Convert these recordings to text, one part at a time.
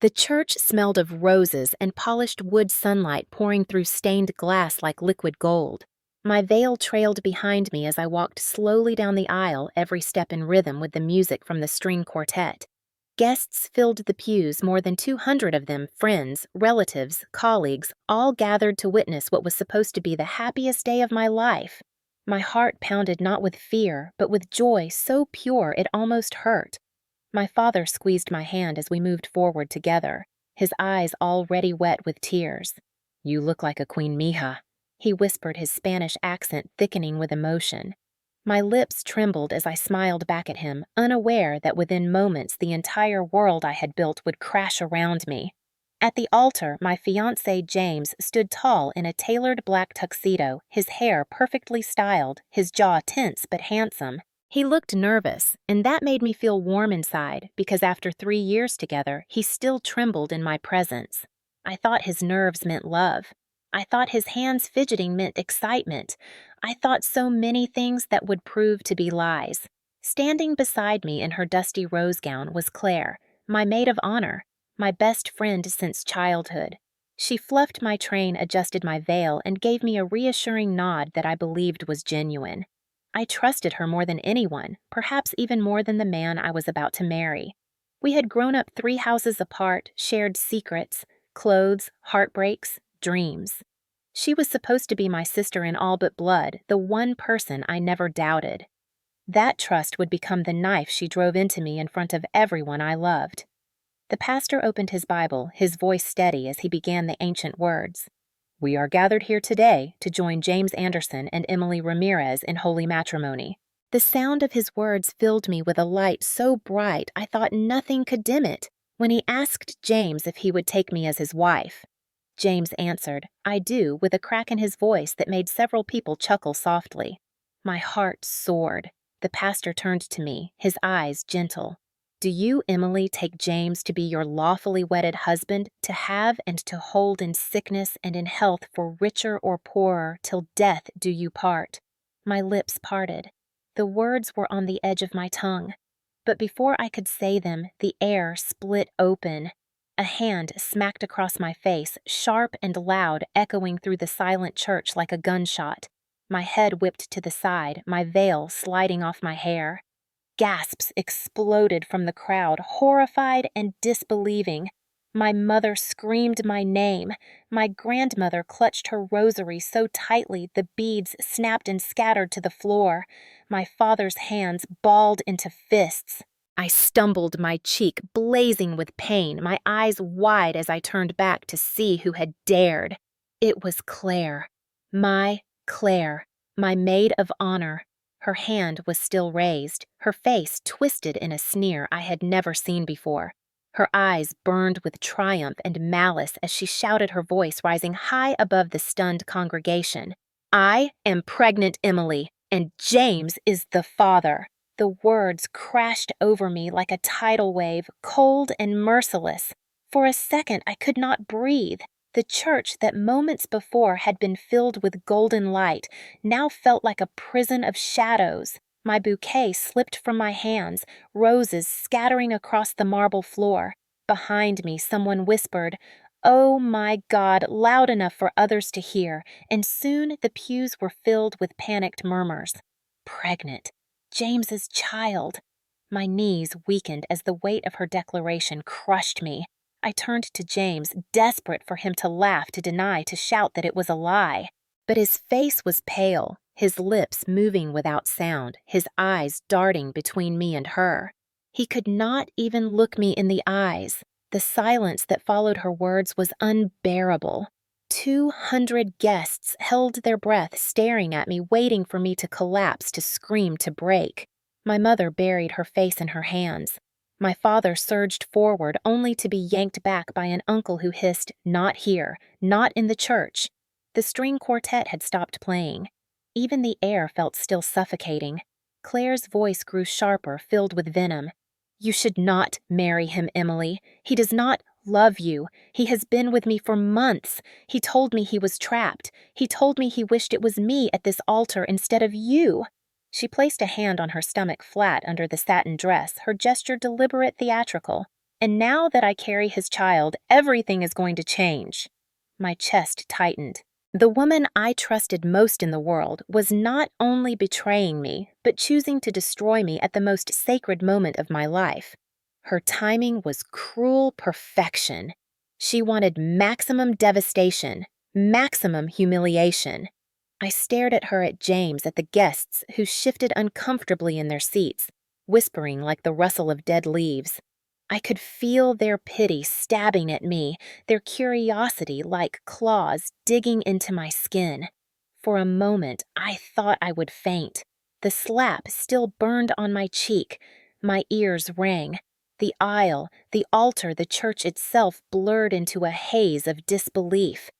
The church smelled of roses and polished wood sunlight pouring through stained glass like liquid gold. My veil trailed behind me as I walked slowly down the aisle, every step in rhythm with the music from the string quartet. Guests filled the pews, more than 200 of them friends, relatives, colleagues, all gathered to witness what was supposed to be the happiest day of my life. My heart pounded not with fear, but with joy so pure it almost hurt. My father squeezed my hand as we moved forward together, his eyes already wet with tears. "You look like a Queen Mija," he whispered, his Spanish accent thickening with emotion. My lips trembled as I smiled back at him, unaware that within moments the entire world I had built would crash around me. At the altar, my fiancé James stood tall in a tailored black tuxedo, his hair perfectly styled, his jaw tense but handsome. He looked nervous, and that made me feel warm inside because after 3 years together, he still trembled in my presence. I thought his nerves meant love. I thought his hands fidgeting meant excitement. I thought so many things that would prove to be lies. Standing beside me in her dusty rose gown was Claire, my maid of honor, my best friend since childhood. She fluffed my train, adjusted my veil, and gave me a reassuring nod that I believed was genuine. I trusted her more than anyone, perhaps even more than the man I was about to marry. We had grown up 3 houses apart, shared secrets, clothes, heartbreaks, dreams. She was supposed to be my sister in all but blood, the one person I never doubted. That trust would become the knife she drove into me in front of everyone I loved. The pastor opened his Bible, his voice steady as he began the ancient words. "We are gathered here today to join James Anderson and Emily Ramirez in holy matrimony." The sound of his words filled me with a light so bright I thought nothing could dim it. When he asked James if he would take me as his wife, James answered, "I do," with a crack in his voice that made several people chuckle softly. My heart soared. The pastor turned to me, his eyes gentle. "Do you, Emily, take James to be your lawfully wedded husband, to have and to hold in sickness and in health for richer or poorer, till death do you part?" My lips parted. The words were on the edge of my tongue. But before I could say them, the air split open. A hand smacked across my face, sharp and loud, echoing through the silent church like a gunshot. My head whipped to the side, my veil sliding off my hair. Gasps exploded from the crowd, horrified and disbelieving. My mother screamed my name. My grandmother clutched her rosary so tightly the beads snapped and scattered to the floor. My father's hands balled into fists. I stumbled, my cheek blazing with pain, my eyes wide as I turned back to see who had dared. It was Claire. My Claire, my maid of honor. Her hand was still raised, her face twisted in a sneer I had never seen before. Her eyes burned with triumph and malice as she shouted, her voice rising high above the stunned congregation. "I am pregnant, Emily, and James is the father." The words crashed over me like a tidal wave, cold and merciless. For a second I could not breathe. The church that moments before had been filled with golden light now felt like a prison of shadows. My bouquet slipped from my hands, roses scattering across the marble floor. Behind me, someone whispered, "Oh my God," loud enough for others to hear, and soon the pews were filled with panicked murmurs. Pregnant. James's child. My knees weakened as the weight of her declaration crushed me. I turned to James, desperate for him to laugh, to deny, to shout that it was a lie. But his face was pale, his lips moving without sound, his eyes darting between me and her. He could not even look me in the eyes. The silence that followed her words was unbearable. 200 guests held their breath, staring at me, waiting for me to collapse, to scream, to break. My mother buried her face in her hands. My father surged forward, only to be yanked back by an uncle who hissed, "Not here, not in the church." The string quartet had stopped playing. Even the air felt still suffocating. Claire's voice grew sharper, filled with venom. "You should not marry him, Emily. He does not love you. He has been with me for months. He told me he was trapped. He told me he wished it was me at this altar instead of you." She placed a hand on her stomach flat under the satin dress, her gesture deliberate, theatrical. And now that I carry his child, everything is going to change. My chest tightened. The woman I trusted most in the world was not only betraying me, but choosing to destroy me at the most sacred moment of my life. Her timing was cruel perfection. She wanted maximum devastation, maximum humiliation. I stared at her, at James, at the guests who shifted uncomfortably in their seats, whispering like the rustle of dead leaves. I could feel their pity stabbing at me, their curiosity like claws digging into my skin. For a moment, I thought I would faint. The slap still burned on my cheek. My ears rang. The aisle, the altar, the church itself blurred into a haze of disbelief.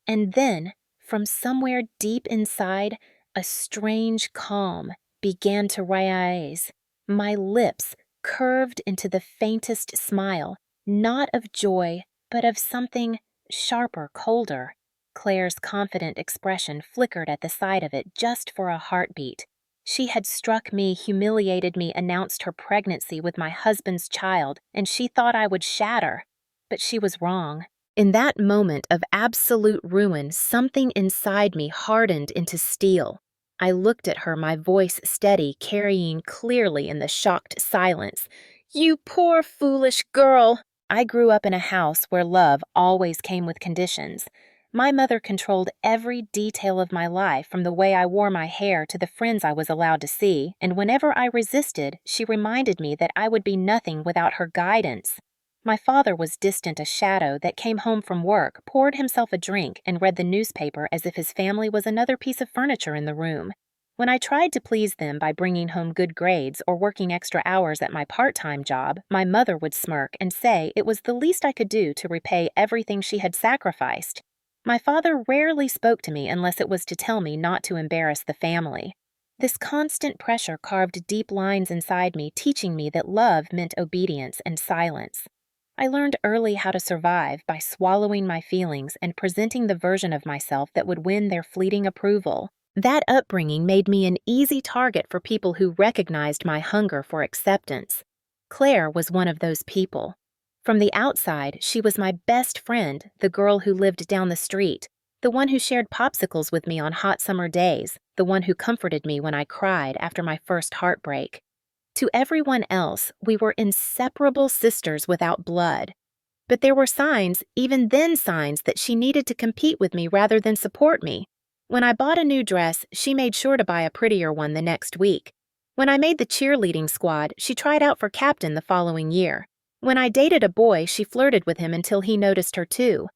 And then, from somewhere deep inside, a strange calm began to rise. My lips curved into the faintest smile, not of joy, but of something sharper, colder. Claire's confident expression flickered at the side of it just for a heartbeat. She had struck me, humiliated me, announced her pregnancy with my husband's child, and she thought I would shatter. But she was wrong. In that moment of absolute ruin, something inside me hardened into steel. I looked at her, my voice steady, carrying clearly in the shocked silence. "You poor, foolish girl!" I grew up in a house where love always came with conditions. My mother controlled every detail of my life, from the way I wore my hair to the friends I was allowed to see, and whenever I resisted, she reminded me that I would be nothing without her guidance. My father was distant, a shadow that came home from work, poured himself a drink, and read the newspaper as if his family was another piece of furniture in the room. When I tried to please them by bringing home good grades or working extra hours at my part-time job, my mother would smirk and say it was the least I could do to repay everything she had sacrificed. My father rarely spoke to me unless it was to tell me not to embarrass the family. This constant pressure carved deep lines inside me, teaching me that love meant obedience and silence. I learned early how to survive by swallowing my feelings and presenting the version of myself that would win their fleeting approval. That upbringing made me an easy target for people who recognized my hunger for acceptance. Claire was one of those people. From the outside, she was my best friend, the girl who lived down the street, the one who shared popsicles with me on hot summer days, the one who comforted me when I cried after my first heartbreak. To everyone else, we were inseparable sisters without blood. But there were signs, even then signs, that she needed to compete with me rather than support me. When I bought a new dress, she made sure to buy a prettier one the next week. When I made the cheerleading squad, she tried out for captain the following year. When I dated a boy, she flirted with him until he noticed her too.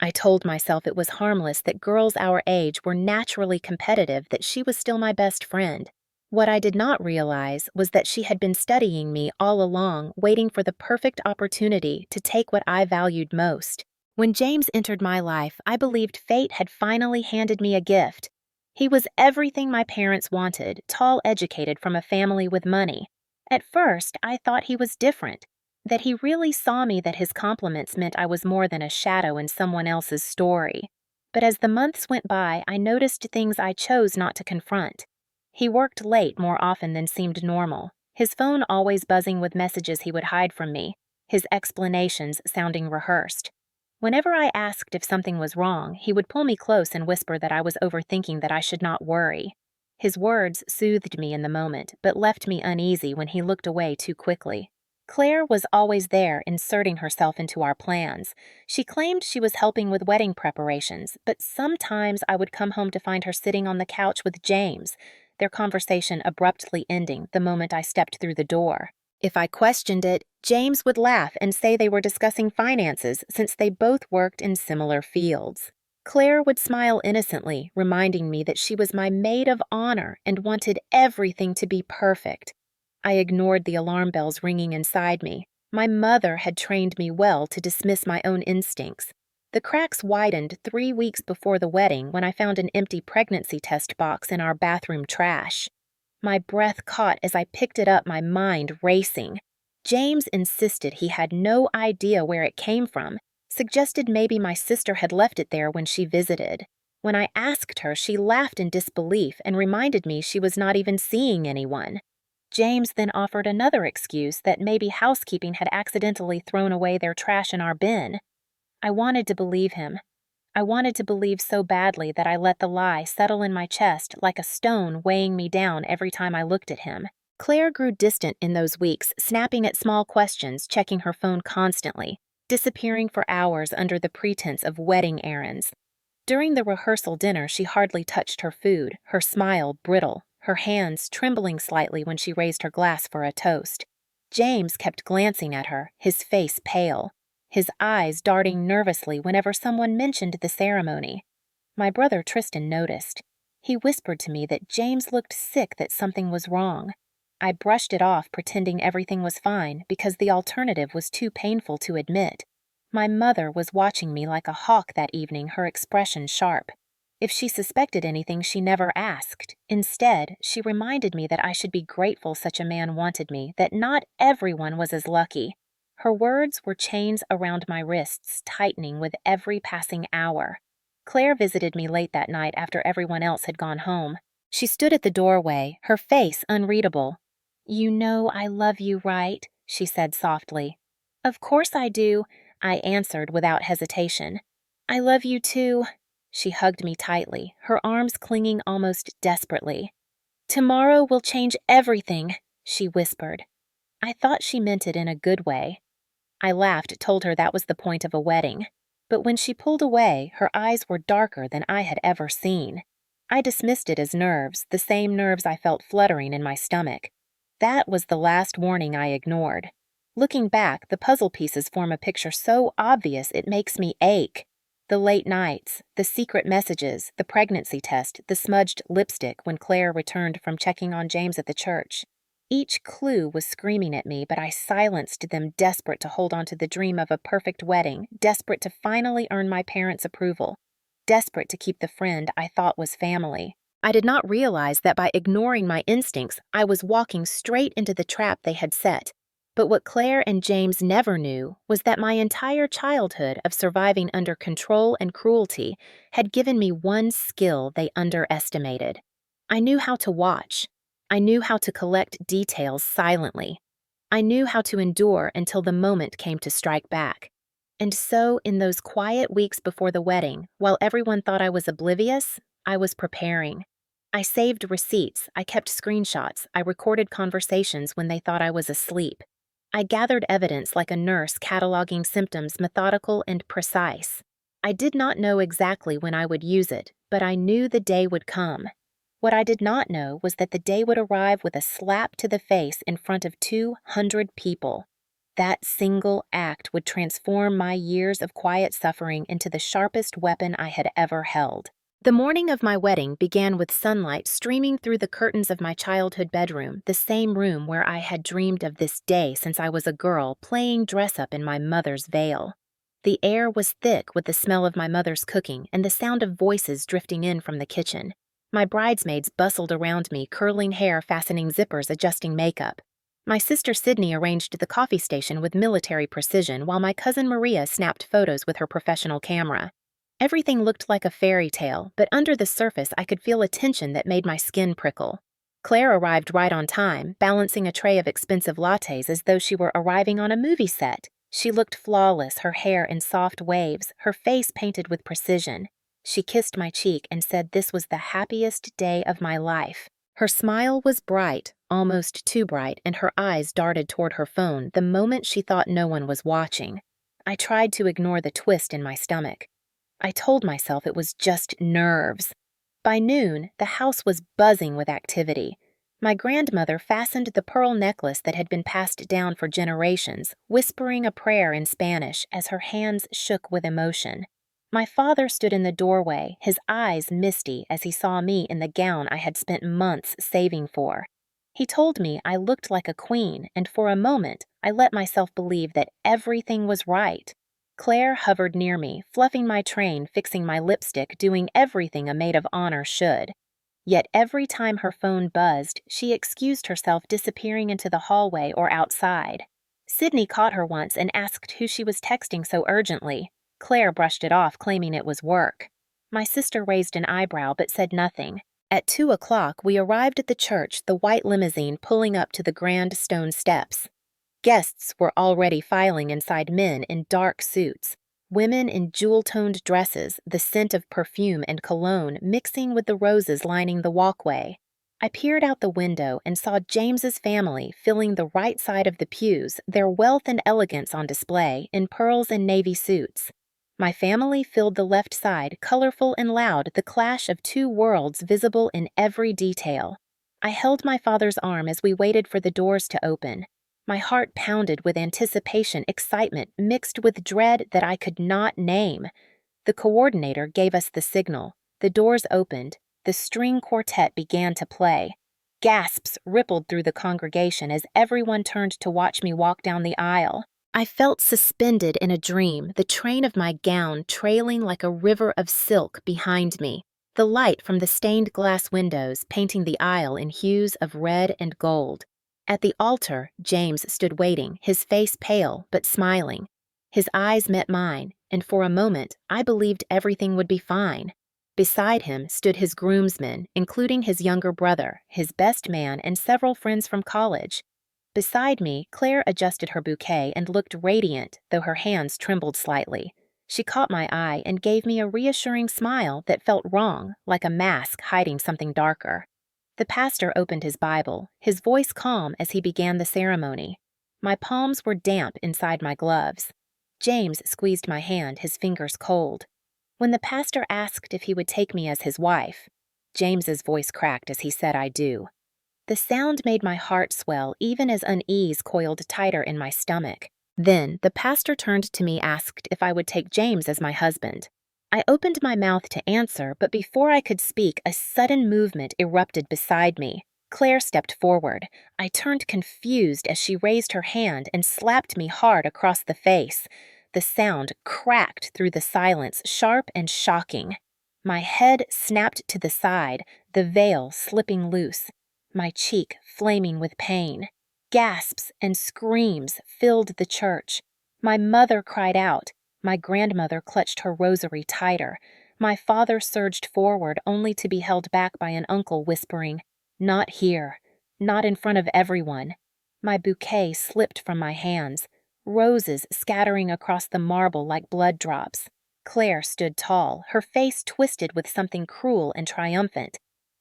I told myself it was harmless, that girls our age were naturally competitive, that she was still my best friend. What I did not realize was that she had been studying me all along, waiting for the perfect opportunity to take what I valued most. When James entered my life, I believed fate had finally handed me a gift. He was everything my parents wanted, tall, educated, from a family with money. At first, I thought he was different, that he really saw me, that his compliments meant I was more than a shadow in someone else's story. But as the months went by, I noticed things I chose not to confront. He worked late more often than seemed normal, his phone always buzzing with messages he would hide from me, his explanations sounding rehearsed. Whenever I asked if something was wrong, he would pull me close and whisper that I was overthinking, that I should not worry. His words soothed me in the moment, but left me uneasy when he looked away too quickly. Claire was always there, inserting herself into our plans. She claimed she was helping with wedding preparations, but sometimes I would come home to find her sitting on the couch with James, their conversation abruptly ending the moment I stepped through the door. If I questioned it, James would laugh and say they were discussing finances, since they both worked in similar fields. Claire would smile innocently, reminding me that she was my maid of honor and wanted everything to be perfect. I ignored the alarm bells ringing inside me. My mother had trained me well to dismiss my own instincts. The cracks widened 3 weeks before the wedding when I found an empty pregnancy test box in our bathroom trash. My breath caught as I picked it up, my mind racing. James insisted he had no idea where it came from, suggested maybe my sister had left it there when she visited. When I asked her, she laughed in disbelief and reminded me she was not even seeing anyone. James then offered another excuse that maybe housekeeping had accidentally thrown away their trash in our bin. I wanted to believe him. I wanted to believe so badly that I let the lie settle in my chest like a stone weighing me down every time I looked at him. Claire grew distant in those weeks, snapping at small questions, checking her phone constantly, disappearing for hours under the pretense of wedding errands. During the rehearsal dinner, she hardly touched her food, her smile brittle, her hands trembling slightly when she raised her glass for a toast. James kept glancing at her, his face pale, his eyes darting nervously whenever someone mentioned the ceremony. My brother Tristan noticed. He whispered to me that James looked sick, that something was wrong. I brushed it off, pretending everything was fine, because the alternative was too painful to admit. My mother was watching me like a hawk that evening, her expression sharp. If she suspected anything, she never asked. Instead, she reminded me that I should be grateful such a man wanted me, that not everyone was as lucky. Her words were chains around my wrists, tightening with every passing hour. Claire visited me late that night after everyone else had gone home. She stood at the doorway, her face unreadable. "You know I love you, right?" she said softly. "Of course I do," I answered without hesitation. "I love you too." She hugged me tightly, her arms clinging almost desperately. "Tomorrow will change everything," she whispered. I thought she meant it in a good way. I laughed, told her that was the point of a wedding. But when she pulled away, her eyes were darker than I had ever seen. I dismissed it as nerves, the same nerves I felt fluttering in my stomach. That was the last warning I ignored. Looking back, the puzzle pieces form a picture so obvious it makes me ache. The late nights, the secret messages, the pregnancy test, the smudged lipstick when Claire returned from checking on James at the church. Each clue was screaming at me, but I silenced them, desperate to hold on to the dream of a perfect wedding, desperate to finally earn my parents' approval, desperate to keep the friend I thought was family. I did not realize that by ignoring my instincts, I was walking straight into the trap they had set. But what Claire and James never knew was that my entire childhood of surviving under control and cruelty had given me one skill they underestimated. I knew how to watch. I knew how to collect details silently. I knew how to endure until the moment came to strike back. And so, in those quiet weeks before the wedding, while everyone thought I was oblivious, I was preparing. I saved receipts, I kept screenshots, I recorded conversations when they thought I was asleep. I gathered evidence like a nurse cataloging symptoms, methodical and precise. I did not know exactly when I would use it, but I knew the day would come. What I did not know was that the day would arrive with a slap to the face in front of 200 people. That single act would transform my years of quiet suffering into the sharpest weapon I had ever held. The morning of my wedding began with sunlight streaming through the curtains of my childhood bedroom, the same room where I had dreamed of this day since I was a girl, playing dress-up in my mother's veil. The air was thick with the smell of my mother's cooking and the sound of voices drifting in from the kitchen. My bridesmaids bustled around me, curling hair, fastening zippers, adjusting makeup. My sister Sydney arranged the coffee station with military precision, while my cousin Maria snapped photos with her professional camera. Everything looked like a fairy tale, but under the surface I could feel a tension that made my skin prickle. Claire arrived right on time, balancing a tray of expensive lattes as though she were arriving on a movie set. She looked flawless, her hair in soft waves, her face painted with precision. She kissed my cheek and said this was the happiest day of my life. Her smile was bright, almost too bright, and her eyes darted toward her phone the moment she thought no one was watching. I tried to ignore the twist in my stomach. I told myself it was just nerves. By noon, the house was buzzing with activity. My grandmother fastened the pearl necklace that had been passed down for generations, whispering a prayer in Spanish as her hands shook with emotion. My father stood in the doorway, his eyes misty as he saw me in the gown I had spent months saving for. He told me I looked like a queen, and for a moment I let myself believe that everything was right. Claire hovered near me, fluffing my train, fixing my lipstick, doing everything a maid of honor should. Yet every time her phone buzzed, she excused herself, disappearing into the hallway or outside. Sydney caught her once and asked who she was texting so urgently. Claire brushed it off, claiming it was work. My sister raised an eyebrow but said nothing. At 2 o'clock, we arrived at the church, the white limousine pulling up to the grand stone steps. Guests were already filing inside, men in dark suits, women in jewel-toned dresses, the scent of perfume and cologne mixing with the roses lining the walkway. I peered out the window and saw James's family filling the right side of the pews, their wealth and elegance on display, in pearls and navy suits. My family filled the left side, colorful and loud, the clash of two worlds visible in every detail. I held my father's arm as we waited for the doors to open. My heart pounded with anticipation, excitement, mixed with dread that I could not name. The coordinator gave us the signal. The doors opened. The string quartet began to play. Gasps rippled through the congregation as everyone turned to watch me walk down the aisle. I felt suspended in a dream, the train of my gown trailing like a river of silk behind me, the light from the stained glass windows painting the aisle in hues of red and gold. At the altar, James stood waiting, his face pale but smiling. His eyes met mine, and for a moment I believed everything would be fine. Beside him stood his groomsmen, including his younger brother, his best man, and several friends from college. Beside me, Claire adjusted her bouquet and looked radiant, though her hands trembled slightly. She caught my eye and gave me a reassuring smile that felt wrong, like a mask hiding something darker. The pastor opened his Bible, his voice calm as he began the ceremony. My palms were damp inside my gloves. James squeezed my hand, his fingers cold. When the pastor asked if he would take me as his wife, James's voice cracked as he said, "I do." The sound made my heart swell even as unease coiled tighter in my stomach. Then the pastor turned to me, asked if I would take James as my husband. I opened my mouth to answer, but before I could speak, a sudden movement erupted beside me. Claire stepped forward. I turned confused as she raised her hand and slapped me hard across the face. The sound cracked through the silence, sharp and shocking. My head snapped to the side, the veil slipping loose. My cheek flaming with pain. Gasps and screams filled the church. My mother cried out. My grandmother clutched her rosary tighter. My father surged forward, only to be held back by an uncle whispering, "Not here. Not in front of everyone." My bouquet slipped from my hands, roses scattering across the marble like blood drops. Claire stood tall, her face twisted with something cruel and triumphant.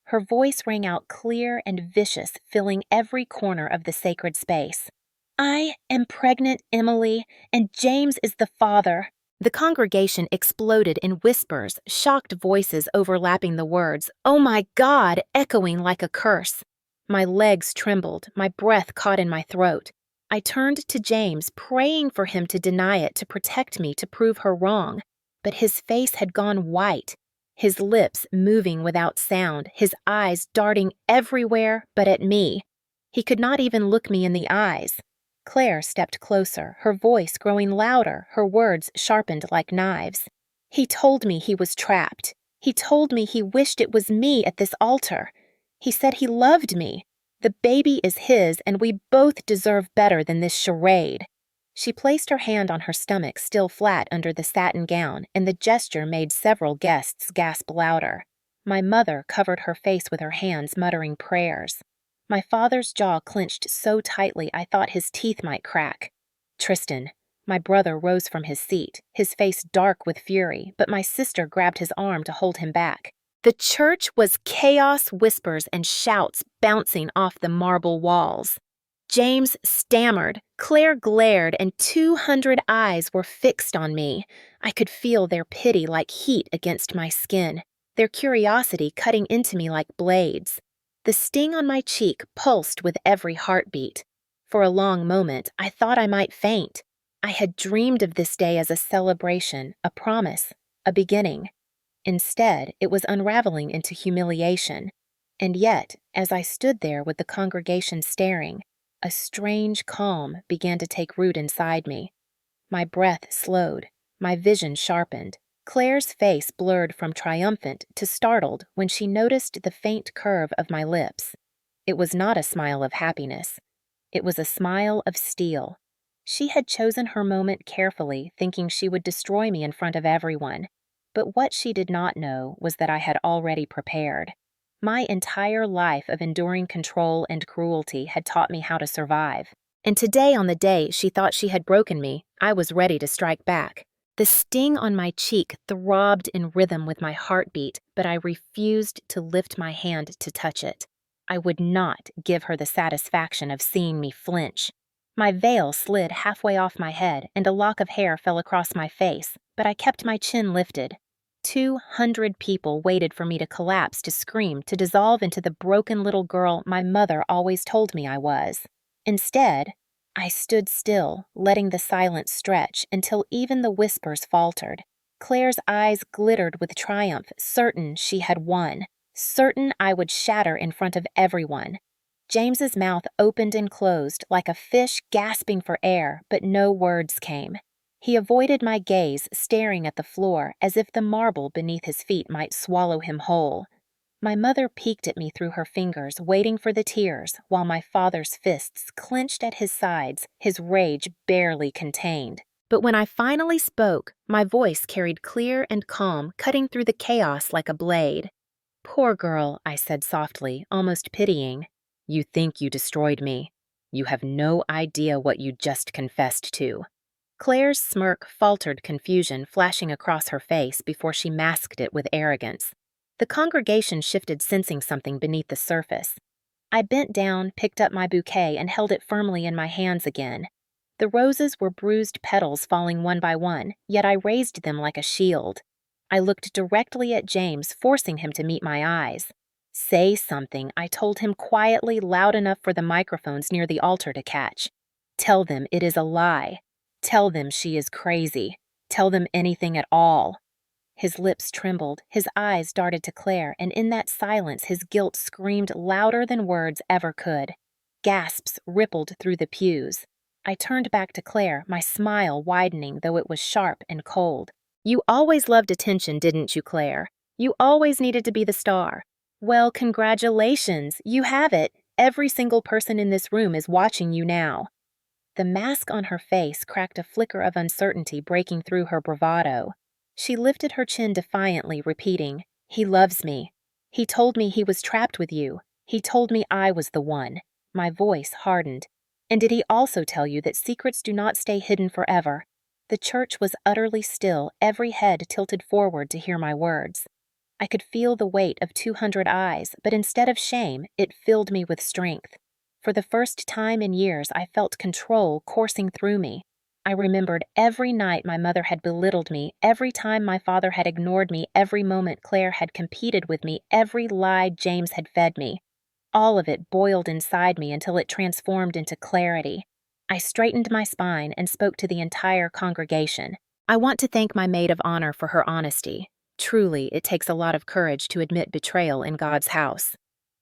Her voice rang out clear and vicious, filling every corner of the sacred space. "I am pregnant, Emily, and James is the father." The congregation exploded in whispers, shocked voices overlapping the words, "Oh my God," echoing like a curse. My legs trembled, my breath caught in my throat. I turned to James, praying for him to deny it, to protect me, to prove her wrong. But his face had gone white. His lips moving without sound, his eyes darting everywhere but at me. He could not even look me in the eyes. Claire stepped closer, her voice growing louder, her words sharpened like knives. "He told me he was trapped. He told me he wished it was me at this altar. He said he loved me. The baby is his, and we both deserve better than this charade." She placed her hand on her stomach, still flat under the satin gown, and the gesture made several guests gasp louder. My mother covered her face with her hands, muttering prayers. My father's jaw clenched so tightly I thought his teeth might crack. "Tristan." My brother rose from his seat, his face dark with fury, but my sister grabbed his arm to hold him back. The church was chaos, whispers and shouts bouncing off the marble walls. James stammered, Claire glared, and 200 eyes were fixed on me. I could feel their pity like heat against my skin, their curiosity cutting into me like blades. The sting on my cheek pulsed with every heartbeat. For a long moment, I thought I might faint. I had dreamed of this day as a celebration, a promise, a beginning. Instead, it was unraveling into humiliation. And yet, as I stood there with the congregation staring, a strange calm began to take root inside me. My breath slowed, my vision sharpened. Claire's face blurred from triumphant to startled when she noticed the faint curve of my lips. It was not a smile of happiness. It was a smile of steel. She had chosen her moment carefully, thinking she would destroy me in front of everyone. But what she did not know was that I had already prepared. My entire life of enduring control and cruelty had taught me how to survive. And today, on the day she thought she had broken me, I was ready to strike back. The sting on my cheek throbbed in rhythm with my heartbeat, but I refused to lift my hand to touch it. I would not give her the satisfaction of seeing me flinch. My veil slid halfway off my head, and a lock of hair fell across my face, but I kept my chin lifted. 200 people waited for me to collapse, to scream, to dissolve into the broken little girl my mother always told me I was. Instead, I stood still, letting the silence stretch until even the whispers faltered. Claire's eyes glittered with triumph, certain she had won, certain I would shatter in front of everyone. James's mouth opened and closed like a fish gasping for air, but no words came. He avoided my gaze, staring at the floor as if the marble beneath his feet might swallow him whole. My mother peeked at me through her fingers, waiting for the tears, while my father's fists clenched at his sides, his rage barely contained. But when I finally spoke, my voice carried clear and calm, cutting through the chaos like a blade. "Poor girl," I said softly, almost pitying. "You think you destroyed me. You have no idea what you just confessed to." Claire's smirk faltered confusion flashing across her face before she masked it with arrogance. The congregation shifted, sensing something beneath the surface. I bent down, picked up my bouquet, and held it firmly in my hands again. The roses were bruised petals falling one by one, yet I raised them like a shield. I looked directly at James, forcing him to meet my eyes. "Say something," I told him quietly, loud enough for the microphones near the altar to catch. "Tell them it is a lie. Tell them she is crazy. Tell them anything at all." His lips trembled, his eyes darted to Claire, and in that silence his guilt screamed louder than words ever could. Gasps rippled through the pews. I turned back to Claire, my smile widening, though it was sharp and cold. "You always loved attention, didn't you, Claire? You always needed to be the star. Well, congratulations, you have it. Every single person in this room is watching you now." The mask on her face cracked a flicker of uncertainty breaking through her bravado. She lifted her chin defiantly, repeating, "He loves me. He told me he was trapped with you. He told me I was the one." My voice hardened. "And did he also tell you that secrets do not stay hidden forever?" The church was utterly still, every head tilted forward to hear my words. I could feel the weight of 200 eyes, but instead of shame, it filled me with strength. For the first time in years, I felt control coursing through me. I remembered every night my mother had belittled me, every time my father had ignored me, every moment Claire had competed with me, every lie James had fed me. All of it boiled inside me until it transformed into clarity. I straightened my spine and spoke to the entire congregation. "I want to thank my maid of honor for her honesty. Truly, it takes a lot of courage to admit betrayal in God's house."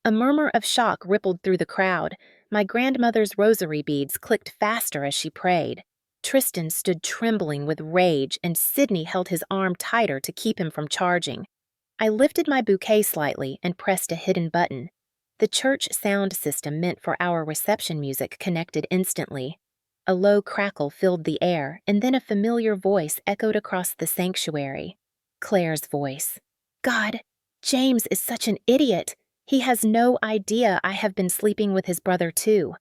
A murmur of shock rippled through the crowd. My grandmother's rosary beads clicked faster as she prayed. Tristan stood trembling with rage, and Sidney held his arm tighter to keep him from charging. I lifted my bouquet slightly and pressed a hidden button. The church sound system meant for our reception music connected instantly. A low crackle filled the air, and then a familiar voice echoed across the sanctuary. Claire's voice. "God, James is such an idiot. He has no idea I have been sleeping with his brother too.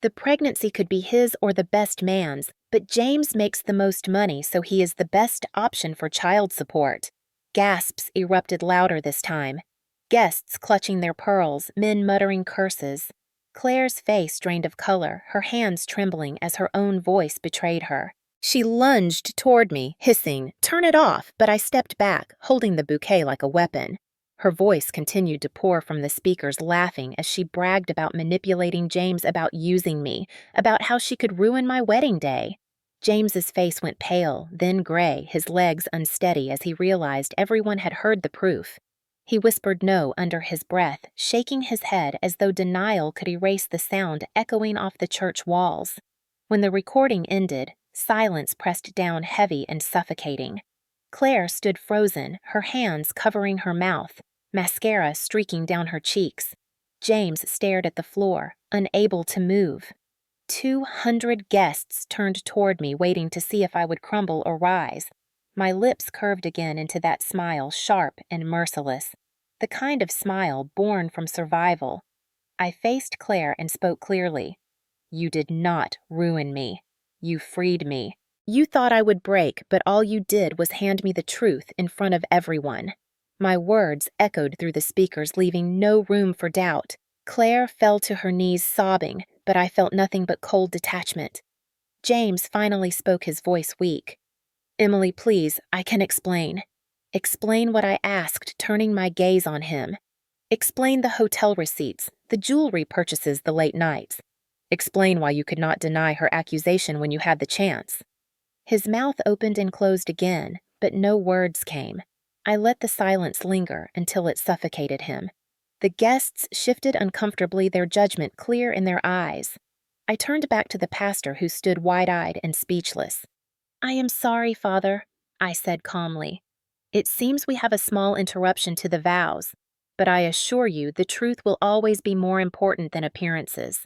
The pregnancy could be his or the best man's, but James makes the most money, so he is the best option for child support." Gasps erupted louder this time. Guests clutching their pearls, men muttering curses. Claire's face drained of color, her hands trembling as her own voice betrayed her. She lunged toward me, hissing, "Turn it off," but I stepped back, holding the bouquet like a weapon. Her voice continued to pour from the speakers, laughing as she bragged about manipulating James, about using me, about how she could ruin my wedding day. James's face went pale, then gray, his legs unsteady as he realized everyone had heard the proof. He whispered no under his breath, shaking his head as though denial could erase the sound echoing off the church walls. When the recording ended, silence pressed down heavy and suffocating. Claire stood frozen, her hands covering her mouth, mascara streaking down her cheeks. James stared at the floor, unable to move. 200 guests turned toward me, waiting to see if I would crumble or rise. My lips curved again into that smile, sharp and merciless. the kind of smile born from survival. I faced Claire and spoke clearly. You did not ruin me. You freed me. You thought I would break, but all you did was hand me the truth in front of everyone. My words echoed through the speakers, leaving no room for doubt. Claire fell to her knees sobbing, but I felt nothing but cold detachment. James finally spoke, his voice weak. Emily, please, I can explain. Explain what I asked, turning my gaze on him. Explain the hotel receipts, the jewelry purchases, the late nights. Explain why you could not deny her accusation when you had the chance. His mouth opened and closed again, but no words came. I let the silence linger until it suffocated him. The guests shifted uncomfortably, their judgment clear in their eyes. I turned back to the pastor, who stood wide-eyed and speechless. I am sorry, Father, I said calmly. It seems we have a small interruption to the vows, but I assure you the truth will always be more important than appearances.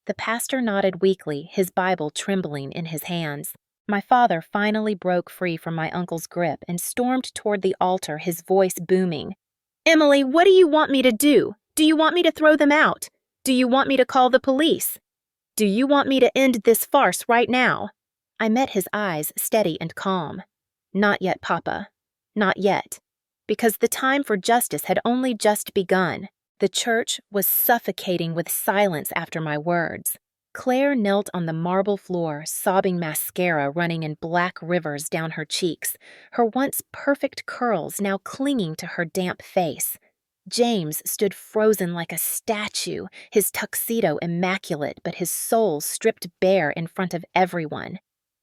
The pastor nodded weakly, his Bible trembling in his hands. My father finally broke free from my uncle's grip and stormed toward the altar, his voice booming. Emily, what do you want me to do? Do you want me to throw them out? Do you want me to call the police? Do you want me to end this farce right now? I met his eyes, steady and calm. Not yet, Papa. Not yet. Because the time for justice had only just begun. The church was suffocating with silence after my words. Claire knelt on the marble floor, sobbing, mascara running in black rivers down her cheeks, her once perfect curls now clinging to her damp face. James stood frozen like a statue, his tuxedo immaculate, but his soul stripped bare in front of everyone.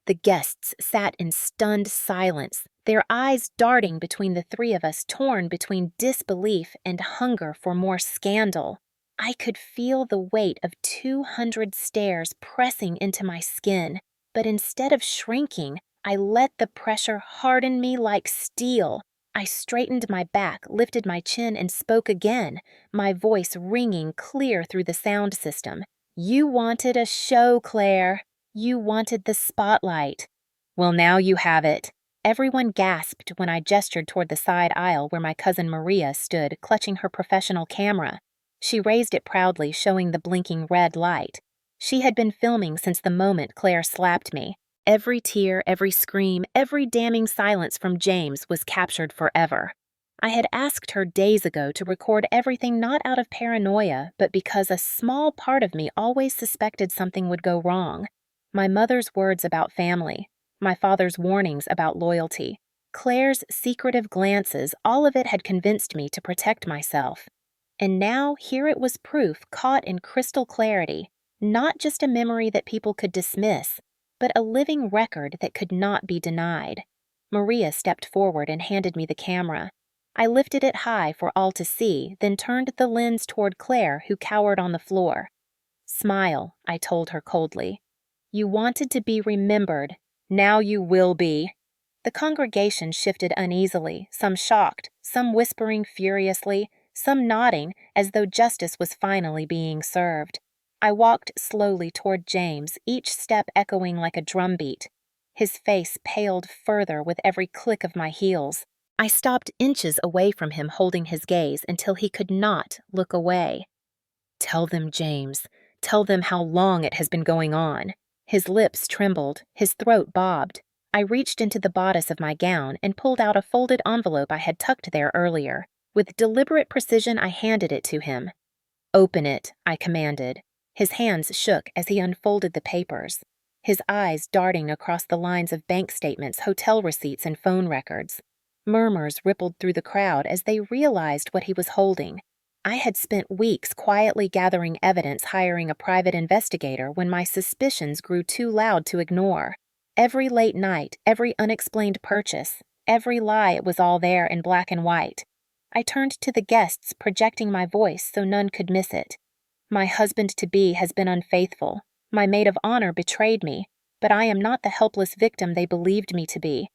The guests sat in stunned silence, their eyes darting between the three of us, torn between disbelief and hunger for more scandal. I could feel the weight of 200 stares pressing into my skin, but instead of shrinking, I let the pressure harden me like steel. I straightened my back, lifted my chin, and spoke again, my voice ringing clear through the sound system. You wanted a show, Claire. You wanted the spotlight. Well, now you have it. Everyone gasped when I gestured toward the side aisle where my cousin Maria stood, clutching her professional camera. She raised it proudly, showing the blinking red light. She had been filming since the moment Claire slapped me. Every tear, every scream, every damning silence from James was captured forever. I had asked her days ago to record everything, not out of paranoia, but because a small part of me always suspected something would go wrong. My mother's words about family, my father's warnings about loyalty, Claire's secretive glances, all of it had convinced me to protect myself. And now here it was, proof caught in crystal clarity, not just a memory that people could dismiss, but a living record that could not be denied. Maria stepped forward and handed me the camera. I lifted it high for all to see, then turned the lens toward Claire, who cowered on the floor. Smile, I told her coldly. You wanted to be remembered. Now you will be. The congregation shifted uneasily, some shocked, some whispering furiously, some nodding as though justice was finally being served. I walked slowly toward James, each step echoing like a drumbeat. His face paled further with every click of my heels. I stopped inches away from him, holding his gaze until he could not look away. Tell them, James. Tell them how long it has been going on. His lips trembled, his throat bobbed. I reached into the bodice of my gown and pulled out a folded envelope I had tucked there earlier. With deliberate precision, I handed it to him. Open it, I commanded. His hands shook as he unfolded the papers, his eyes darting across the lines of bank statements, hotel receipts, and phone records. Murmurs rippled through the crowd as they realized what he was holding. I had spent weeks quietly gathering evidence, hiring a private investigator when my suspicions grew too loud to ignore. Every late night, every unexplained purchase, every lie, it was all there in black and white. I turned to the guests, projecting my voice so none could miss it. My husband-to-be has been unfaithful. My maid of honor betrayed me, but I am not the helpless victim they believed me to be.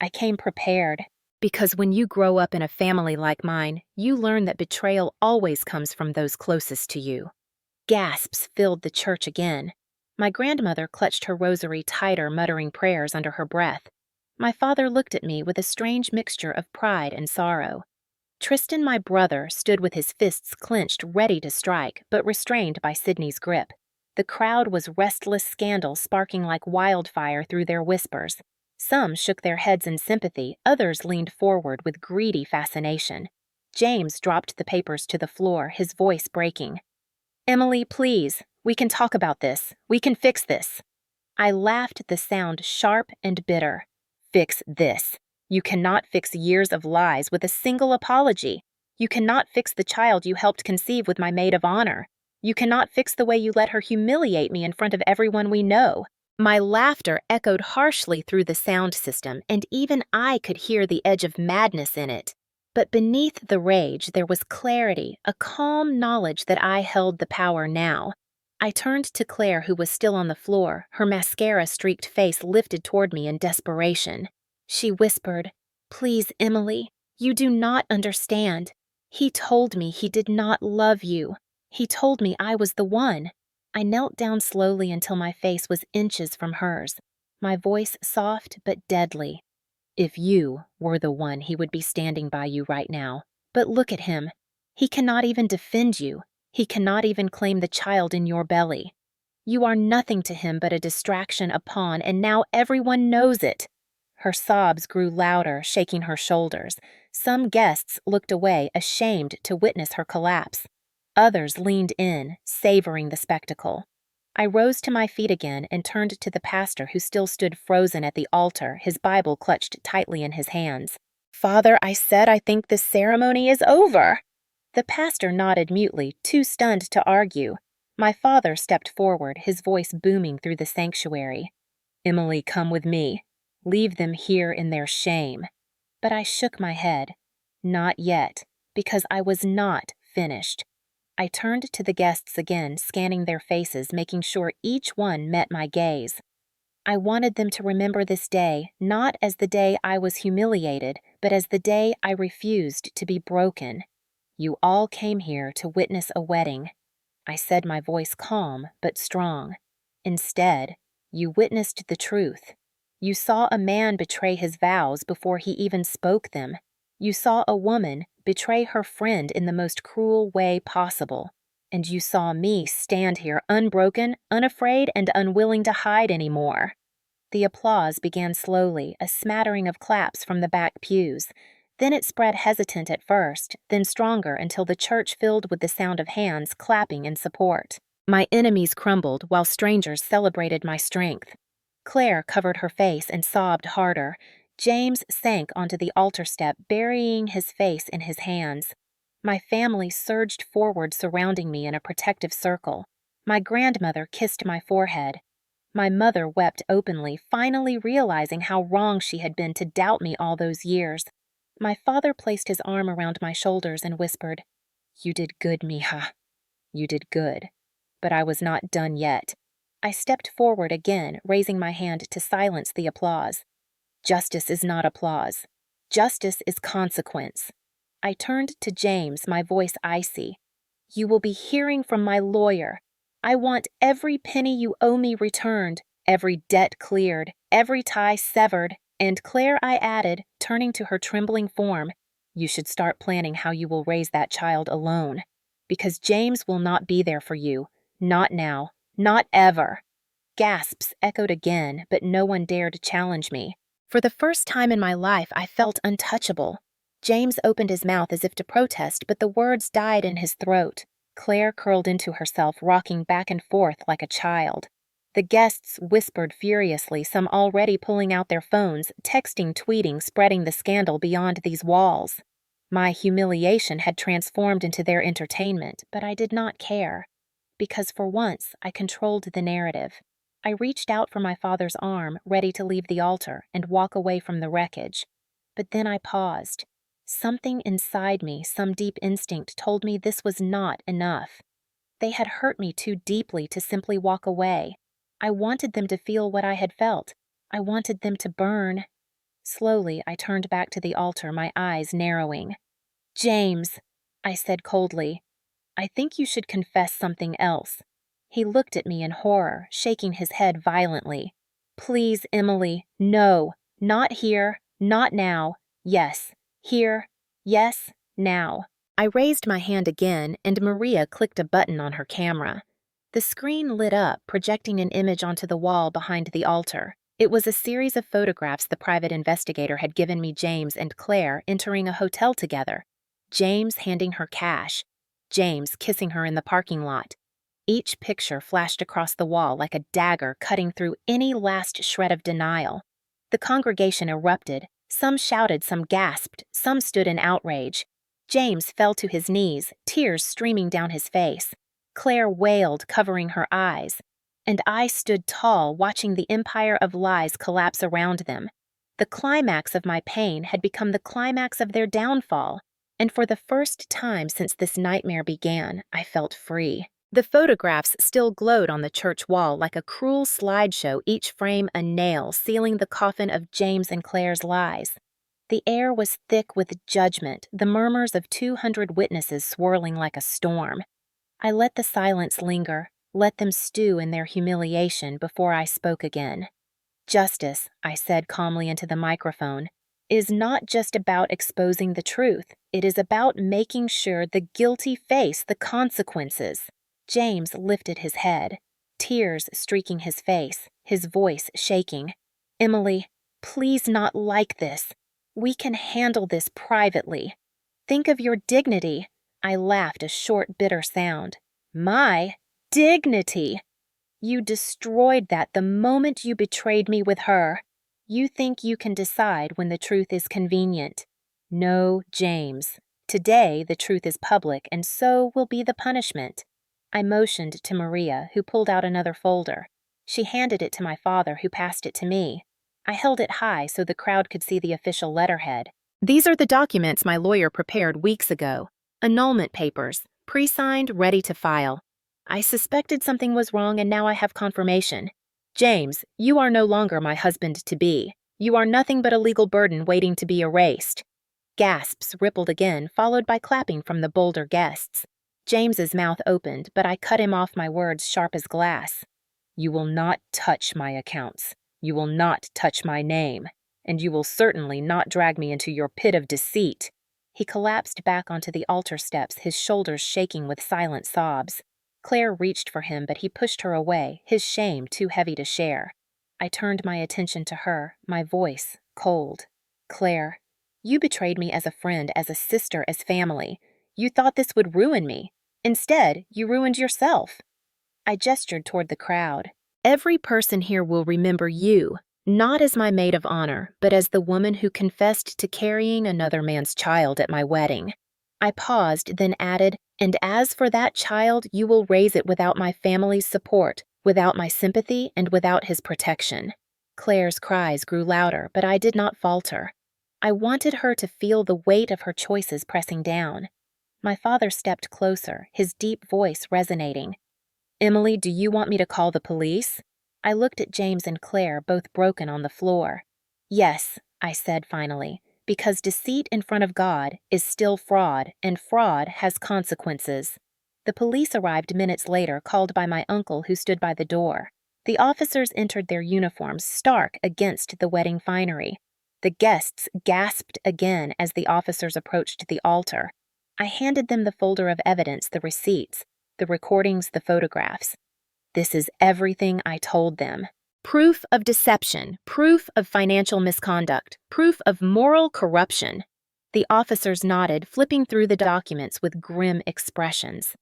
I came prepared. Because when you grow up in a family like mine, you learn that betrayal always comes from those closest to you. Gasps filled the church again. My grandmother clutched her rosary tighter, muttering prayers under her breath. My father looked at me with a strange mixture of pride and sorrow. Tristan, my brother, stood with his fists clenched, ready to strike, but restrained by Sydney's grip. The crowd was restless scandal sparking like wildfire through their whispers. Some shook their heads in sympathy, others leaned forward with greedy fascination. James dropped the papers to the floor, his voice breaking. "Emily, please, we can talk about this. We can fix this." I laughed, the sound sharp and bitter. "Fix this. You cannot fix years of lies with a single apology. You cannot fix the child you helped conceive with my maid of honor. You cannot fix the way you let her humiliate me in front of everyone we know." My laughter echoed harshly through the sound system, and even I could hear the edge of madness in it. But beneath the rage, there was clarity, a calm knowledge that I held the power now. I turned to Claire, who was still on the floor, her mascara-streaked face lifted toward me in desperation. She whispered, "Please, Emily, you do not understand. He told me he did not love you. He told me I was the one." I knelt down slowly until my face was inches from hers, my voice soft but deadly. "If you were the one, he would be standing by you right now. But look at him. He cannot even defend you. He cannot even claim the child in your belly. You are nothing to him but a distraction, a pawn, and now everyone knows it." Her sobs grew louder, shaking her shoulders. Some guests looked away, ashamed to witness her collapse. Others leaned in, savoring the spectacle. I rose to my feet again and turned to the pastor, who still stood frozen at the altar, his Bible clutched tightly in his hands. "Father," I said, "I think this ceremony is over." The pastor nodded mutely, too stunned to argue. My father stepped forward, his voice booming through the sanctuary. "Emily, come with me. Leave them here in their shame." But I shook my head. Not yet, because I was not finished. I turned to the guests again, scanning their faces, making sure each one met my gaze. I wanted them to remember this day, not as the day I was humiliated, but as the day I refused to be broken. "You all came here to witness a wedding." I said, my voice calm but strong. "Instead, you witnessed the truth. You saw a man betray his vows before he even spoke them. You saw a woman betray her friend in the most cruel way possible. And you saw me stand here unbroken, unafraid, and unwilling to hide anymore." The applause began slowly, a smattering of claps from the back pews. Then it spread, hesitant at first, then stronger until the church filled with the sound of hands clapping in support. My enemies crumbled while strangers celebrated my strength. Claire covered her face and sobbed harder. James sank onto the altar step, burying his face in his hands. My family surged forward, surrounding me in a protective circle. My grandmother kissed my forehead. My mother wept openly, finally realizing how wrong she had been to doubt me all those years. My father placed his arm around my shoulders and whispered, "You did good, mija. You did good." But I was not done yet. I stepped forward again, raising my hand to silence the applause. Justice is not applause. Justice is consequence. I turned to James, my voice icy. "You will be hearing from my lawyer. I want every penny you owe me returned, every debt cleared, every tie severed." And Claire, I added, turning to her trembling form, "You should start planning how you will raise that child alone. Because James will not be there for you. Not now. Not ever." Gasps echoed again, but no one dared challenge me. For the first time in my life, I felt untouchable. James opened his mouth as if to protest, but the words died in his throat. Claire curled into herself, rocking back and forth like a child. The guests whispered furiously, some already pulling out their phones, texting, tweeting, spreading the scandal beyond these walls. My humiliation had transformed into their entertainment, but I did not care. Because for once, I controlled the narrative. I reached out for my father's arm, ready to leave the altar and walk away from the wreckage. But then I paused. Something inside me, some deep instinct, told me this was not enough. They had hurt me too deeply to simply walk away. I wanted them to feel what I had felt. I wanted them to burn. Slowly, I turned back to the altar, my eyes narrowing. "James," I said coldly, "I think you should confess something else." He looked at me in horror, shaking his head violently. "Please, Emily, no. Not here. Not now. Yes. Here. Yes. Now. I raised my hand again, and Maria clicked a button on her camera. The screen lit up, projecting an image onto the wall behind the altar. It was a series of photographs the private investigator had given me James and Claire entering a hotel together. James handing her cash. James kissing her in the parking lot. Each picture flashed across the wall like a dagger cutting through any last shred of denial. The congregation erupted. Some shouted, some gasped, some stood in outrage. James fell to his knees, tears streaming down his face. Claire wailed, covering her eyes. And I stood tall, watching the empire of lies collapse around them. The climax of my pain had become the climax of their downfall, and for the first time since this nightmare began, I felt free. The photographs still glowed on the church wall like a cruel slideshow, each frame a nail sealing the coffin of James and Claire's lies. The air was thick with judgment, the murmurs of 200 witnesses swirling like a storm. I let the silence linger, let them stew in their humiliation before I spoke again. Justice, I said calmly into the microphone, is not just about exposing the truth. It is about making sure the guilty face the consequences. James lifted his head, tears streaking his face, his voice shaking. Emily, please not like this. We can handle this privately. Think of your dignity. I laughed a short, bitter sound. My dignity! You destroyed that the moment you betrayed me with her. You think you can decide when the truth is convenient. No, James. Today the truth is public, and so will be the punishment. I motioned to Maria, who pulled out another folder. She handed it to my father, who passed it to me. I held it high so the crowd could see the official letterhead. These are the documents my lawyer prepared weeks ago. Annulment papers, pre-signed, ready to file. I suspected something was wrong, and now I have confirmation. James, you are no longer my husband-to-be. You are nothing but a legal burden waiting to be erased. Gasps rippled again, followed by clapping from the bolder guests. James's mouth opened, but I cut him off, my words sharp as glass. You will not touch my accounts. You will not touch my name. And you will certainly not drag me into your pit of deceit. He collapsed back onto the altar steps, his shoulders shaking with silent sobs. Claire reached for him, but he pushed her away, his shame too heavy to share. I turned my attention to her, my voice cold. Claire, you betrayed me as a friend, as a sister, as family. You thought this would ruin me. Instead, you ruined yourself. I gestured toward the crowd. Every person here will remember you, not as my maid of honor, but as the woman who confessed to carrying another man's child at my wedding. I paused, then added, and as for that child, you will raise it without my family's support, without my sympathy, and without his protection. Claire's cries grew louder, but I did not falter. I wanted her to feel the weight of her choices pressing down. My father stepped closer, his deep voice resonating. Emily, do you want me to call the police? I looked at James and Claire, both broken on the floor. Yes, I said finally, because deceit in front of God is still fraud, and fraud has consequences. The police arrived minutes later, called by my uncle, who stood by the door. The officers entered their uniforms, stark against the wedding finery. The guests gasped again as the officers approached the altar. I handed them the folder of evidence, the receipts, the recordings, the photographs. This is everything I told them. Proof of deception, proof of financial misconduct, proof of moral corruption. The officers nodded, flipping through the documents with grim expressions.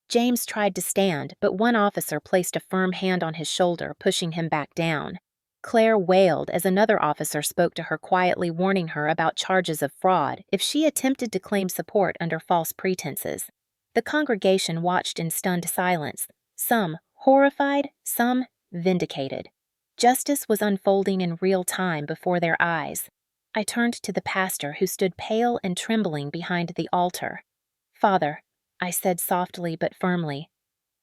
James tried to stand, but one officer placed a firm hand on his shoulder, pushing him back down. Claire wailed as another officer spoke to her, quietly warning her about charges of fraud if she attempted to claim support under false pretenses. The congregation watched in stunned silence, some horrified, some vindicated. Justice was unfolding in real time before their eyes. I turned to the pastor, who stood pale and trembling behind the altar. Father, I said softly but firmly,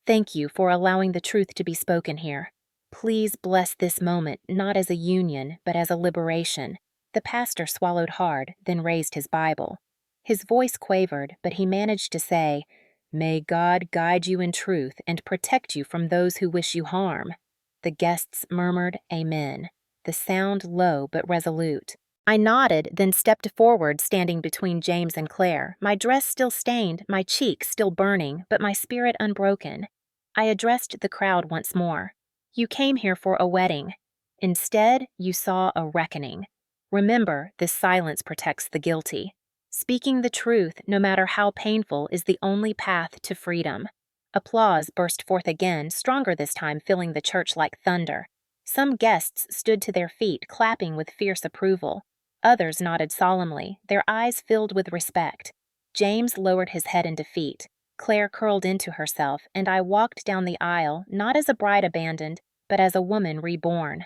thank you for allowing the truth to be spoken here. Please bless this moment, not as a union, but as a liberation. The pastor swallowed hard, then raised his Bible. His voice quavered, but he managed to say, May God guide you in truth and protect you from those who wish you harm. The guests murmured, Amen, the sound low but resolute. I nodded, then stepped forward, standing between James and Claire, my dress still stained, my cheek still burning, but my spirit unbroken. I addressed the crowd once more. You came here for a wedding. Instead, you saw a reckoning. Remember, this silence protects the guilty. Speaking the truth, no matter how painful, is the only path to freedom. Applause burst forth again, stronger this time, filling the church like thunder. Some guests stood to their feet, clapping with fierce approval. Others nodded solemnly, their eyes filled with respect. James lowered his head in defeat. Claire curled into herself, and I walked down the aisle, not as a bride abandoned, but as a woman reborn.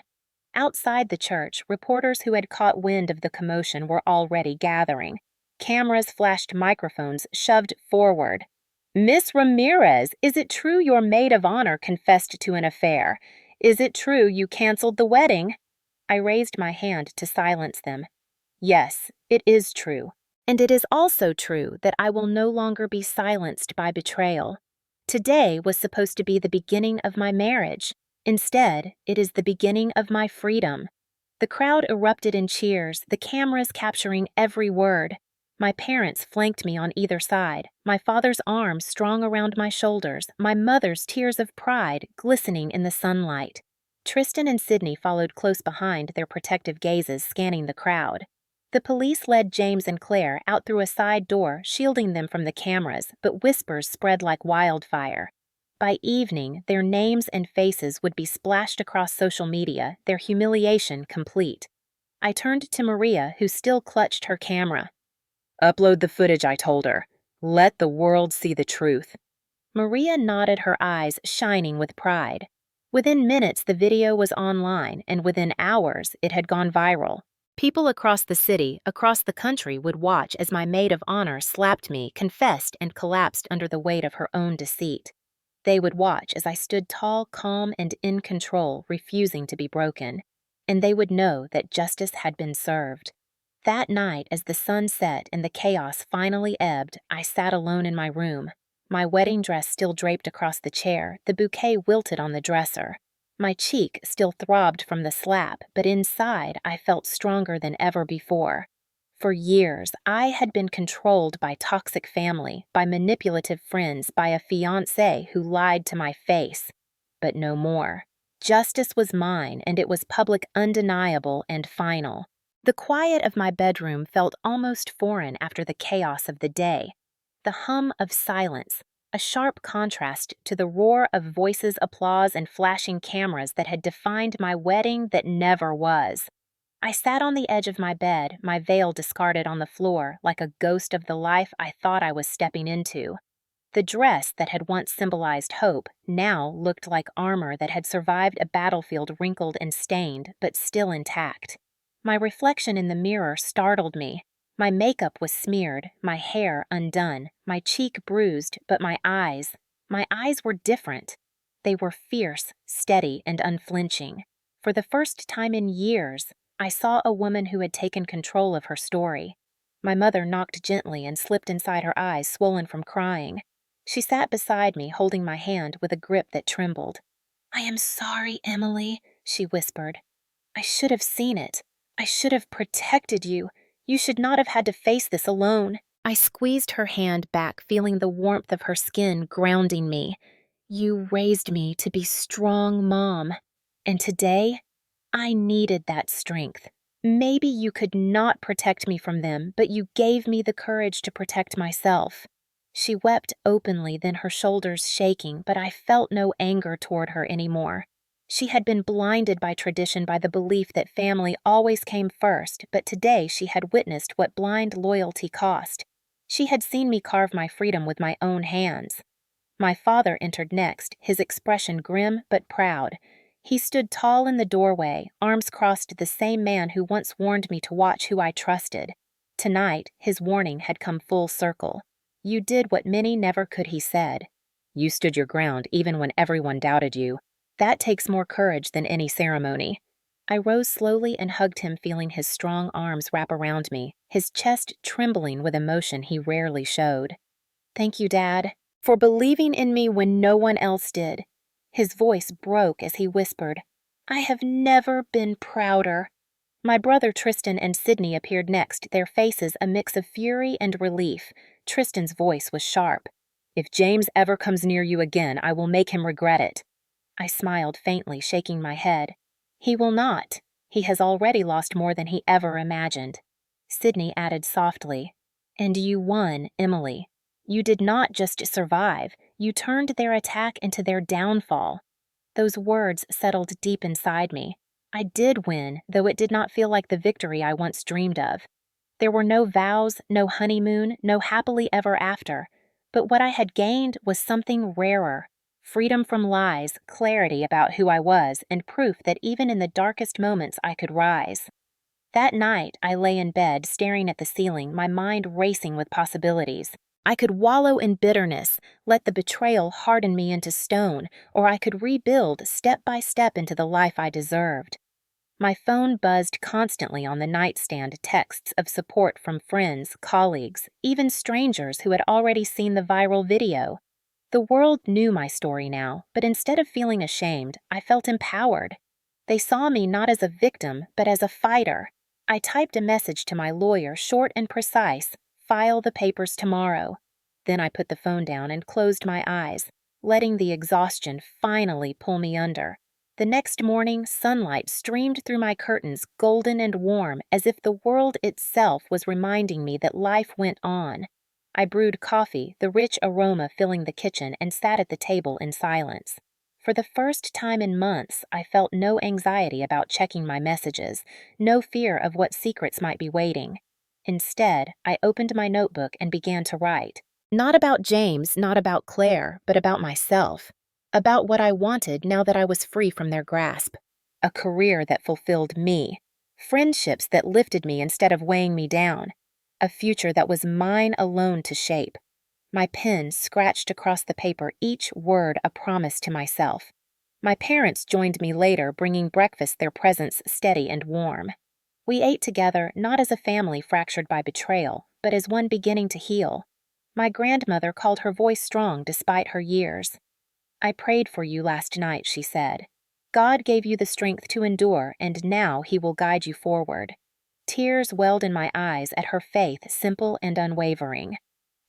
Outside the church, reporters who had caught wind of the commotion were already gathering. Cameras flashed microphones shoved forward. "Miss Ramirez, is it true your maid of honor confessed to an affair? Is it true you canceled the wedding?" I raised my hand to silence them. Yes, it is true. And it is also true that I will no longer be silenced by betrayal. Today was supposed to be the beginning of my marriage. Instead, it is the beginning of my freedom. The crowd erupted in cheers, the cameras capturing every word. My parents flanked me on either side, my father's arms strong around my shoulders, my mother's tears of pride glistening in the sunlight. Tristan and Sydney followed close behind, their protective gazes scanning the crowd. The police led James and Claire out through a side door, shielding them from the cameras, but whispers spread like wildfire. By evening, their names and faces would be splashed across social media, their humiliation complete. I turned to Maria, who still clutched her camera. "Upload the footage," I told her. "Let the world see the truth." Maria nodded, her eyes shining with pride. Within minutes, the video was online, and within hours, it had gone viral. People across the city, across the country, would watch as my maid of honor slapped me, confessed, and collapsed under the weight of her own deceit. They would watch as I stood tall, calm, and in control, refusing to be broken. And they would know that justice had been served. That night, as the sun set and the chaos finally ebbed, I sat alone in my room. My wedding dress still draped across the chair, the bouquet wilted on the dresser. My cheek still throbbed from the slap, but inside I felt stronger than ever before. For years, I had been controlled by toxic family, by manipulative friends, by a fiancé who lied to my face. But no more. Justice was mine, and it was public, undeniable, and final. The quiet of my bedroom felt almost foreign after the chaos of the day. The hum of silence, a sharp contrast to the roar of voices, applause, and flashing cameras that had defined my wedding that never was. I sat on the edge of my bed, my veil discarded on the floor, like a ghost of the life I thought I was stepping into. The dress that had once symbolized hope now looked like armor that had survived a battlefield, wrinkled and stained, but still intact. My reflection in the mirror startled me. My makeup was smeared, my hair undone, my cheek bruised, but my eyes were different. They were fierce, steady, and unflinching. For the first time in years, I saw a woman who had taken control of her story. My mother knocked gently and slipped inside her eyes, swollen from crying. She sat beside me, holding my hand with a grip that trembled. "I am sorry, Emily," she whispered. "I should have seen it. I should have protected you. You should not have had to face this alone." I squeezed her hand back, feeling the warmth of her skin grounding me. "You raised me to be strong, Mom. And today, I needed that strength. Maybe you could not protect me from them, but you gave me the courage to protect myself." She wept openly, then her shoulders shaking, but I felt no anger toward her anymore. She had been blinded by tradition, by the belief that family always came first, but today she had witnessed what blind loyalty cost. She had seen me carve my freedom with my own hands. My father entered next, his expression grim but proud. He stood tall in the doorway, arms crossed, the same man who once warned me to watch who I trusted. Tonight, his warning had come full circle. "You did what many never could," he said. "You stood your ground even when everyone doubted you. That takes more courage than any ceremony." I rose slowly and hugged him, feeling his strong arms wrap around me, his chest trembling with emotion he rarely showed. "Thank you, Dad, for believing in me when no one else did." His voice broke as he whispered, "I have never been prouder." My brother Tristan and Sydney appeared next, their faces a mix of fury and relief. Tristan's voice was sharp. "If James ever comes near you again, I will make him regret it." I smiled faintly, shaking my head. "He will not. He has already lost more than he ever imagined." Sydney added softly, "And you won, Emily. You did not just survive, you turned their attack into their downfall." Those words settled deep inside me. I did win, though it did not feel like the victory I once dreamed of. There were no vows, no honeymoon, no happily ever after. But what I had gained was something rarer: freedom from lies, clarity about who I was, and proof that even in the darkest moments I could rise. That night, I lay in bed, staring at the ceiling, my mind racing with possibilities. I could wallow in bitterness, let the betrayal harden me into stone, or I could rebuild step by step into the life I deserved. My phone buzzed constantly on the nightstand, texts of support from friends, colleagues, even strangers who had already seen the viral video. The world knew my story now, but instead of feeling ashamed, I felt empowered. They saw me not as a victim, but as a fighter. I typed a message to my lawyer, short and precise: "File the papers tomorrow." Then I put the phone down and closed my eyes, letting the exhaustion finally pull me under. The next morning, sunlight streamed through my curtains, golden and warm, as if the world itself was reminding me that life went on. I brewed coffee, the rich aroma filling the kitchen, and sat at the table in silence. For the first time in months, I felt no anxiety about checking my messages, no fear of what secrets might be waiting. Instead, I opened my notebook and began to write. Not about James, not about Claire, but about myself. About what I wanted now that I was free from their grasp. A career that fulfilled me. Friendships that lifted me instead of weighing me down. A future that was mine alone to shape. My pen scratched across the paper, each word a promise to myself. My parents joined me later, bringing breakfast, their presence steady and warm. We ate together, not as a family fractured by betrayal, but as one beginning to heal. My grandmother called her voice strong despite her years. "I prayed for you last night," she said. "God gave you the strength to endure, and now He will guide you forward." Tears welled in my eyes at her faith, simple and unwavering.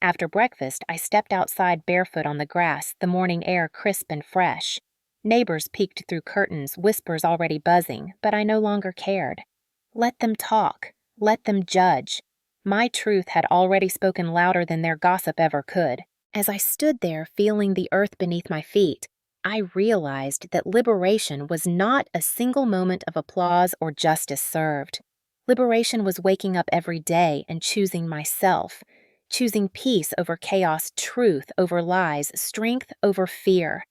After breakfast, I stepped outside barefoot on the grass, the morning air crisp and fresh. Neighbors peeked through curtains, whispers already buzzing, but I no longer cared. Let them talk. Let them judge. My truth had already spoken louder than their gossip ever could. As I stood there feeling the earth beneath my feet, I realized that liberation was not a single moment of applause or justice served. Liberation was waking up every day and choosing myself, choosing peace over chaos, truth over lies, strength over fear.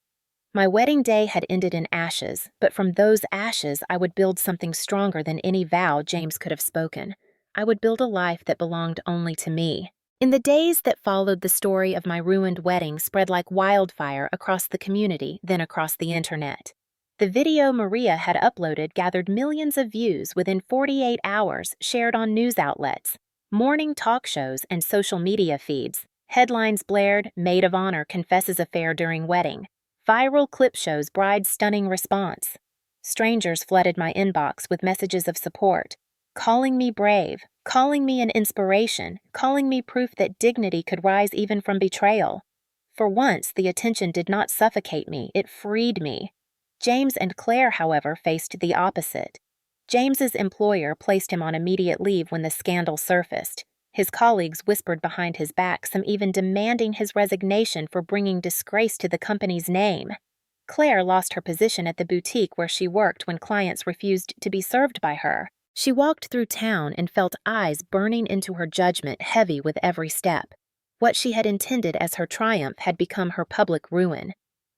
My wedding day had ended in ashes, but from those ashes I would build something stronger than any vow James could have spoken. I would build a life that belonged only to me. In the days that followed, the story of my ruined wedding spread like wildfire across the community, then across the internet. The video Maria had uploaded gathered millions of views within 48 hours, shared on news outlets, morning talk shows, and social media feeds. Headlines blared: "Maid of Honor confesses affair during wedding." Viral clip shows bride's stunning response. Strangers flooded my inbox with messages of support, calling me brave, calling me an inspiration, calling me proof that dignity could rise even from betrayal. For once, the attention did not suffocate me, it freed me. James and Claire, however, faced the opposite. James's employer placed him on immediate leave when the scandal surfaced. His colleagues whispered behind his back, some even demanding his resignation for bringing disgrace to the company's name. Claire lost her position at the boutique where she worked when clients refused to be served by her. She walked through town and felt eyes burning into her judgment, heavy with every step. What she had intended as her triumph had become her public ruin.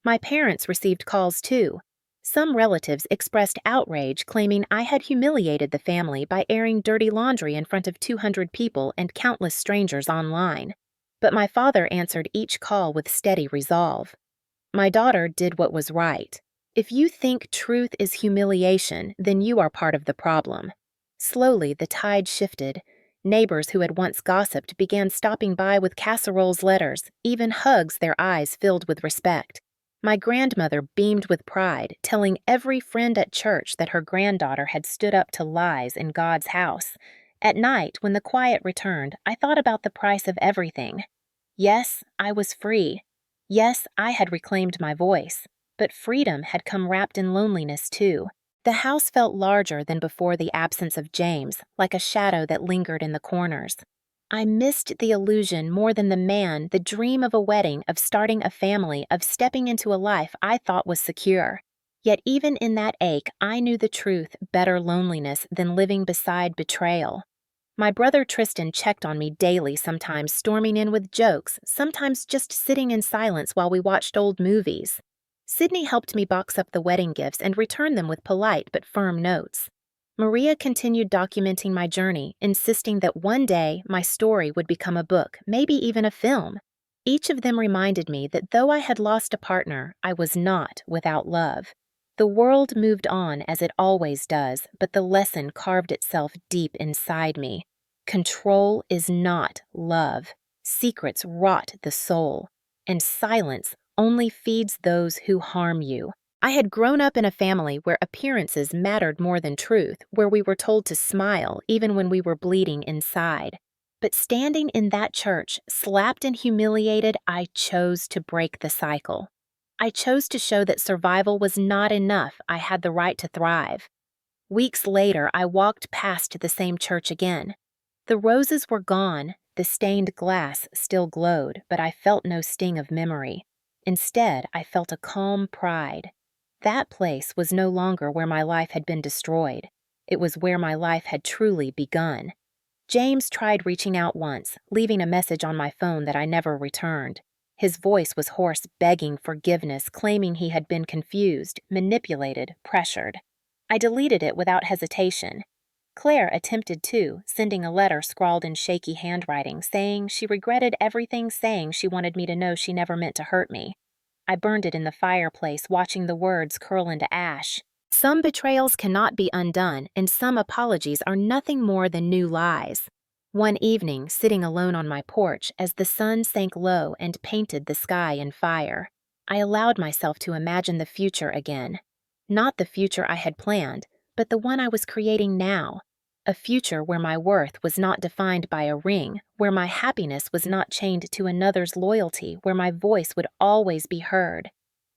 My parents received calls too. Some relatives expressed outrage, claiming I had humiliated the family by airing dirty laundry in front of 200 people and countless strangers online. But my father answered each call with steady resolve. My daughter did what was right. If you think truth is humiliation, then you are part of the problem. Slowly, the tide shifted. Neighbors who had once gossiped began stopping by with casseroles, letters, even hugs, their eyes filled with respect. My grandmother beamed with pride, telling every friend at church that her granddaughter had stood up to lies in God's house. At night, when the quiet returned, I thought about the price of everything. Yes, I was free. Yes, I had reclaimed my voice. But freedom had come wrapped in loneliness, too. The house felt larger than before the absence of James, like a shadow that lingered in the corners. I missed the illusion more than the man, the dream of a wedding, of starting a family, of stepping into a life I thought was secure. Yet even in that ache, I knew the truth: better loneliness than living beside betrayal. My brother Tristan checked on me daily, sometimes storming in with jokes, sometimes just sitting in silence while we watched old movies. Sydney helped me box up the wedding gifts and return them with polite but firm notes. Maria continued documenting my journey, insisting that one day my story would become a book, maybe even a film. Each of them reminded me that though I had lost a partner, I was not without love. The world moved on as it always does, but the lesson carved itself deep inside me. Control is not love. Secrets rot the soul, and silence only feeds those who harm you. I had grown up in a family where appearances mattered more than truth, where we were told to smile even when we were bleeding inside. But standing in that church, slapped and humiliated, I chose to break the cycle. I chose to show that survival was not enough. I had the right to thrive. Weeks later, I walked past the same church again. The roses were gone, the stained glass still glowed, but I felt no sting of memory. Instead, I felt a calm pride. That place was no longer where my life had been destroyed. It was where my life had truly begun. James tried reaching out once, leaving a message on my phone that I never returned. His voice was hoarse, begging forgiveness, claiming he had been confused, manipulated, pressured. I deleted it without hesitation. Claire attempted too, sending a letter scrawled in shaky handwriting, saying she regretted everything, saying she wanted me to know she never meant to hurt me. I burned it in the fireplace, watching the words curl into ash. Some betrayals cannot be undone, and some apologies are nothing more than new lies. One evening, sitting alone on my porch as the sun sank low and painted the sky in fire, I allowed myself to imagine the future again. Not the future I had planned, but the one I was creating now. A future where my worth was not defined by a ring, where my happiness was not chained to another's loyalty, where my voice would always be heard.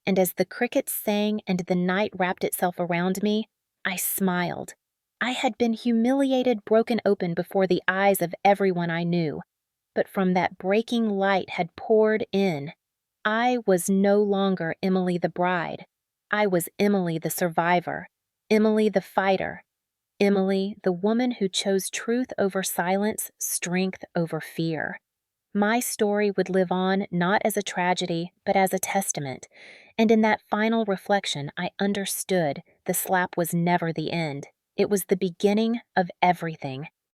And as the crickets sang and the night wrapped itself around me, I smiled. I had been humiliated, broken open before the eyes of everyone I knew, but from that breaking light had poured in. I was no longer Emily the bride. I was Emily the survivor, Emily the fighter, Emily, the woman who chose truth over silence, strength over fear. My story would live on not as a tragedy, but as a testament, and in that final reflection I understood the slap was never the end. It was the beginning of everything.